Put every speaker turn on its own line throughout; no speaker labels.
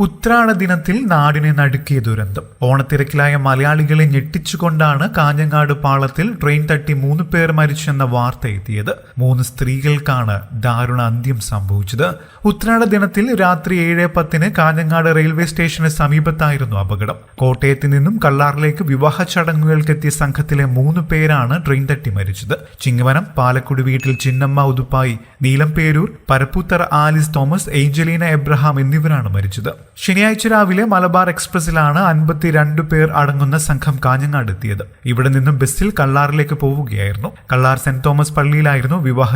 ഉത്രാട ദിനത്തിൽ നാടിനെ നടുക്കിയ ദുരന്തം. ഓണത്തിരക്കിലായ മലയാളികളെ ഞെട്ടിച്ചുകൊണ്ടാണ് കാഞ്ഞങ്ങാട് പാളത്തിൽ ട്രെയിൻ തട്ടി 3 പേർ മരിച്ചെന്ന വാർത്ത എത്തിയത്. 3 സ്ത്രീകൾക്കാണ് ദാരുണ അന്ത്യം സംഭവിച്ചത്. ഉത്രാട ദിനത്തിൽ രാത്രി 7:10 കാഞ്ഞങ്ങാട് റെയിൽവേ സ്റ്റേഷന് സമീപത്തായിരുന്നു അപകടം. കോട്ടയത്ത് നിന്നും കള്ളാറിലേക്ക് വിവാഹ ചടങ്ങുകൾക്കെത്തിയ സംഘത്തിലെ 3 പേരാണ് ട്രെയിൻ തട്ടി മരിച്ചത്. ചിങ്ങവനം പാലക്കുടി വീട്ടിൽ Chinnamma Uthuppayi, Neelamperoor Parapputhara Alice Thomas, Angelina Abraham എന്നിവരാണ് മരിച്ചത്. ശനിയാഴ്ച രാവിലെ മലബാർ എക്സ്പ്രസിലാണ് 52 പേർ അടങ്ങുന്ന സംഘം കാഞ്ഞങ്ങാട് എത്തിയത്. ഇവിടെ നിന്നും ബസ്സിൽ കള്ളാറിലേക്ക് പോവുകയായിരുന്നു. കള്ളാർ സെന്റ് തോമസ് പള്ളിയിലായിരുന്നു വിവാഹ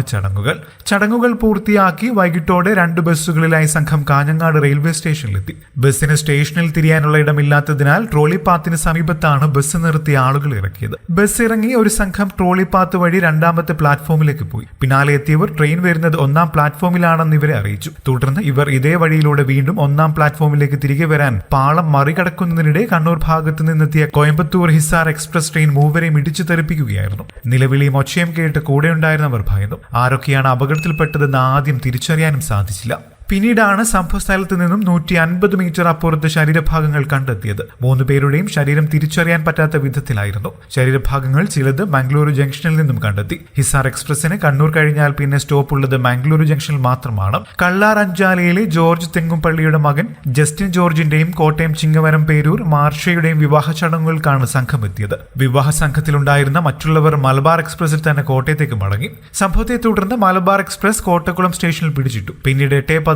ചടങ്ങുകൾ പൂർത്തിയാക്കി വൈകിട്ടോടെ 2 ബസ്സുകളിലായി സംഘം കാഞ്ഞങ്ങാട് റെയിൽവേ സ്റ്റേഷനിലെത്തി. ബസ്സിന് സ്റ്റേഷനിൽ തിരിയാനുള്ള ഇടമില്ലാത്തതിനാൽ ട്രോളി പാത്തിന് സമീപത്താണ് ബസ് നിർത്തിയ ആളുകൾ ഇറക്കിയത്. ബസ് ഇറങ്ങി ഒരു സംഘം ട്രോളി പാത്ത് വഴി 2ാമത്തെ പ്ലാറ്റ്ഫോമിലേക്ക് പോയി. പിന്നാലെ എത്തിയവർ ട്രെയിൻ വരുന്നത് 1ാം പ്ലാറ്റ്ഫോമിലാണെന്ന് ഇവരെ അറിയിച്ചു. തുടർന്ന് ഇവർ ഇതേ വഴിയിലൂടെ വീണ്ടും 1ാം പ്ലാറ്റ്ഫോമിലേക്ക് തിരികെ വരാൻ പാളം മറികടക്കുന്നതിനിടെ കണ്ണൂർ ഭാഗത്ത് നിന്നെത്തിയ കോയമ്പത്തൂർ ഹിസാർ എക്സ്പ്രസ് ട്രെയിൻ മൂവരെയും ഇടിച്ചു തെറിപ്പിക്കുകയായിരുന്നു. നിലവിളിയും ഒച്ചയും കേട്ട് കൂടെയുണ്ടായിരുന്നവർ ഭയന്നു. ആരൊക്കെയാണ് അപകടത്തിൽപ്പെട്ടതെന്ന് ആദ്യം തിരിച്ചറിയാനും സാധിച്ചില്ല. പിന്നീടാണ് സംഭവസ്ഥലത്ത് നിന്നും 150 മീറ്റർ അപ്പുറത്ത് ശരീരഭാഗങ്ങൾ കണ്ടെത്തിയത്. 3 പേരുടെയും ശരീരം തിരിച്ചറിയാൻ പറ്റാത്ത വിധത്തിലായിരുന്നു. ശരീരഭാഗങ്ങൾ ചിലത് മംഗളൂരു ജംഗ്ഷനിൽ നിന്നും കണ്ടെത്തി. ഹിസാർ എക്സ്പ്രസിന് കണ്ണൂർ കഴിഞ്ഞാൽ പിന്നെ സ്റ്റോപ്പ് ഉള്ളത് മംഗളൂരു ജംഗ്ഷനിൽ മാത്രമാണ്. കള്ളാർ അഞ്ചാലയിലെ ജോർജ് തെങ്ങുംപള്ളിയുടെ മകൻ ജസ്റ്റിൻ ജോർജിന്റെയും കോട്ടയം ചിങ്ങവരം പേരൂർ മാർഷയുടെയും വിവാഹ ചടങ്ങുകൾക്കാണ് സംഘം എത്തിയത്. വിവാഹ സംഘത്തിലുണ്ടായിരുന്ന മറ്റുള്ളവർ മലബാർ എക്സ്പ്രസിൽ തന്നെ കോട്ടയത്തേക്ക് മടങ്ങി. സംഭവത്തെ തുടർന്ന് മലബാർ എക്സ്പ്രസ് കോട്ടക്കുളം സ്റ്റേഷനിൽ പിടിച്ചിട്ടു. പിന്നീട് 8:15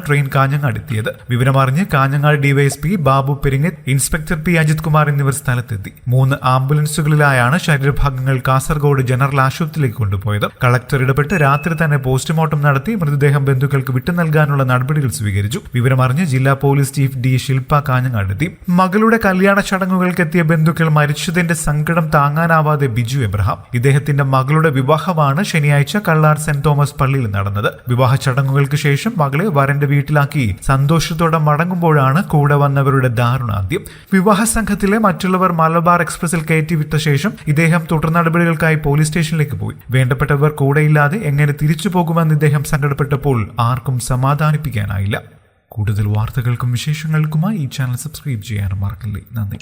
ട്രെയിൻ കാഞ്ഞങ്ങാട് എത്തിയത്. വിവരമറിഞ്ഞ് Kanhangad DYSP Babu Peringath, inspector P Ajith Kumar എന്നിവർ സ്ഥലത്തെത്തി. 3 ആംബുലൻസുകളിലായാണ് ശരീരഭാഗങ്ങൾ കാസർഗോഡ് ജനറൽ ആശുപത്രിയിലേക്ക് കൊണ്ടുപോയത്. കളക്ടർ ഇടപെട്ട് രാത്രി തന്നെ പോസ്റ്റ്മോർട്ടം നടത്തി മൃതദേഹം ബന്ധുക്കൾക്ക് വിട്ടു നൽകാനുള്ള നടപടികൾ സ്വീകരിച്ചു. വിവരമറിഞ്ഞ് ജില്ലാ പോലീസ് ചീഫ് ഡി ശില്പ കാഞ്ഞങ്ങാടെത്തി. മകളുടെ കല്യാണ ചടങ്ങുകൾക്കെത്തിയ ബന്ധുക്കൾ മരിച്ചതിന്റെ സങ്കടം താങ്ങാനാവാതെ ബിജു എബ്രഹാം. ഇദ്ദേഹത്തിന്റെ മകളുടെ വിവാഹമാണ് ശനിയാഴ്ച കള്ളാർ സെന്റ് തോമസ് പള്ളിയിൽ നടന്നത്. വിവാഹ ചടങ്ങുകൾക്ക് ശേഷം മകളെ വരന്റെ വീട്ടിലാക്കി സന്തോഷത്തോടെ മടങ്ങുമ്പോഴാണ് കൂടെ വന്നവരുടെ ദാരുണാന്ത്യം. വിവാഹ സംഘത്തിലെ മറ്റുള്ളവർ മലബാർ എക്സ്പ്രസിൽ കയറ്റിവിട്ട ശേഷം ഇദ്ദേഹം തുടർ നടപടികൾക്കായി പോലീസ് സ്റ്റേഷനിലേക്ക് പോയി. വേണ്ടപ്പെട്ടവർ കൂടെയില്ലാതെ എങ്ങനെ തിരിച്ചു പോകുമെന്ന് ഇദ്ദേഹം സങ്കടപ്പെട്ടപ്പോൾ ആർക്കും സമാധാനിപ്പിക്കാനായില്ല. കൂടുതൽ വാർത്തകൾക്കും വിശേഷങ്ങൾക്കുമായി ഈ ചാനൽ സബ്സ്ക്രൈബ് ചെയ്യാനും മറക്കല്ലേ. നന്ദി.